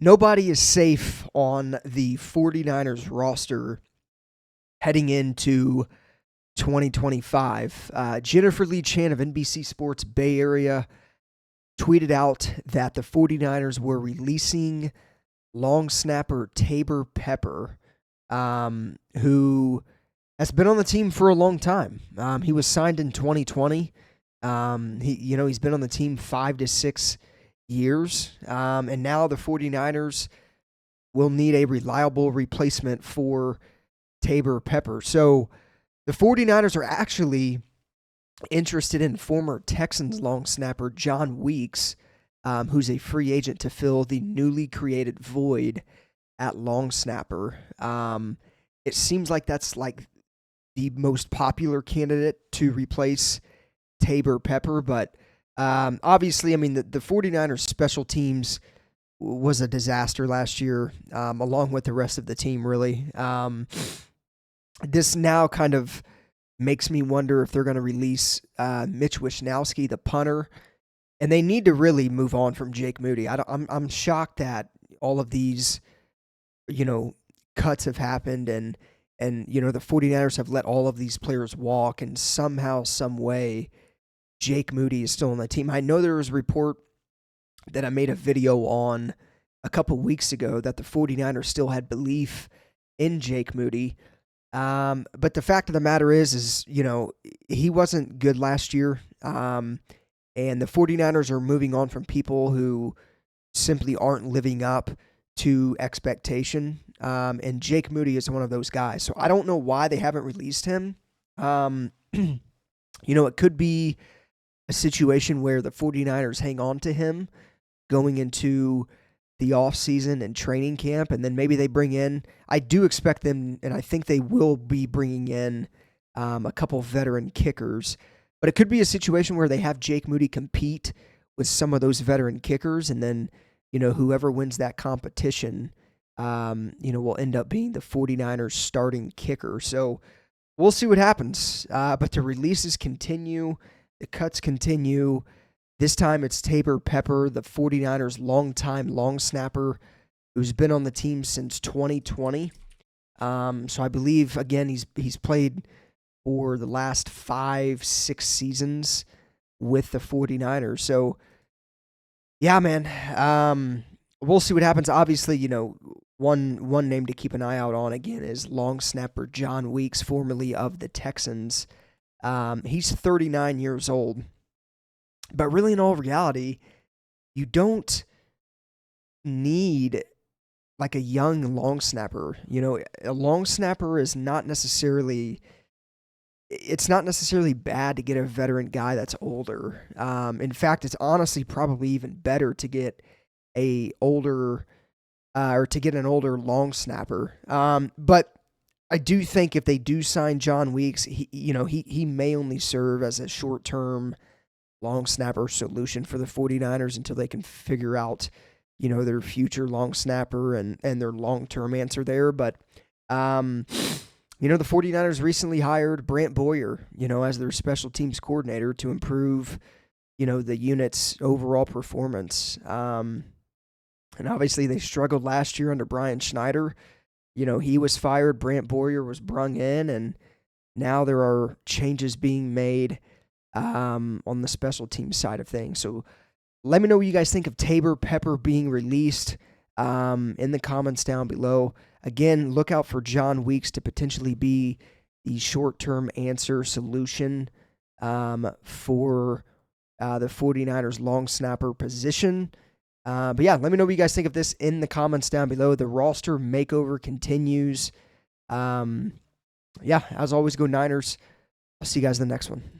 Nobody is safe on the 49ers roster heading into 2025. Jennifer Lee Chan of NBC Sports Bay Area tweeted out that the 49ers were releasing long snapper Taybor Pepper, who has been on the team for a long time. He was signed in 2020. He's been on the team 5 to 6 years. And now the 49ers will need a reliable replacement for Taybor Pepper. So the 49ers are actually interested in former Texans long snapper John Weeks, who's a free agent to fill the newly created void at long snapper. It seems like that's like the most popular candidate to replace Taybor Pepper, but obviously, I mean, the 49ers special teams was a disaster last year, along with the rest of the team, really. This now kind of makes me wonder if they're going to release Mitch Wishnowsky, the punter, and they need to really move on from Jake Moody. I'm shocked that all of these, cuts have happened, and the 49ers have let all of these players walk, and somehow, some way, Jake Moody is still on the team. I know there was a report that I made a video on a couple weeks ago that the 49ers still had belief in Jake Moody. But the fact of the matter is, he wasn't good last year. And the 49ers are moving on from people who simply aren't living up to expectation. And Jake Moody is one of those guys. So I don't know why they haven't released him. It could be a situation where the 49ers hang on to him going into the offseason and training camp, and then maybe they bring in, I do expect them, and I think they will be bringing in a couple veteran kickers, but it could be a situation where they have Jake Moody compete with some of those veteran kickers, and then, whoever wins that competition, will end up being the 49ers starting kicker. So we'll see what happens, but the releases continue. The cuts continue. This time it's Taybor Pepper, the 49ers' longtime long snapper, who's been on the team since 2020. So I believe, again, he's played for the last 5-6 seasons with the 49ers. So, yeah, man, we'll see what happens. Obviously, one name to keep an eye out on, again, is long snapper John Weeks, formerly of the Texans. He's 39 years old, but really in all reality, you don't need like a young long snapper. A long snapper is it's not necessarily bad to get a veteran guy that's older. In fact, it's honestly probably even better to get an older long snapper. But I do think if they do sign John Weeks, he may only serve as a short-term long snapper solution for the 49ers until they can figure out, their future long snapper and their long-term answer there. But, the 49ers recently hired Brant Boyer, as their special teams coordinator to improve, the unit's overall performance. And obviously they struggled last year under Brian Schneider. He was fired, Brant Boyer was brung in, and now there are changes being made on the special team side of things. So let me know what you guys think of Taybor Pepper being released in the comments down below. Again, look out for John Weeks to potentially be the short-term answer solution for the 49ers long snapper position. But yeah, let me know what you guys think of this in the comments down below. The roster makeover continues. As always, go Niners. I'll see you guys in the next one.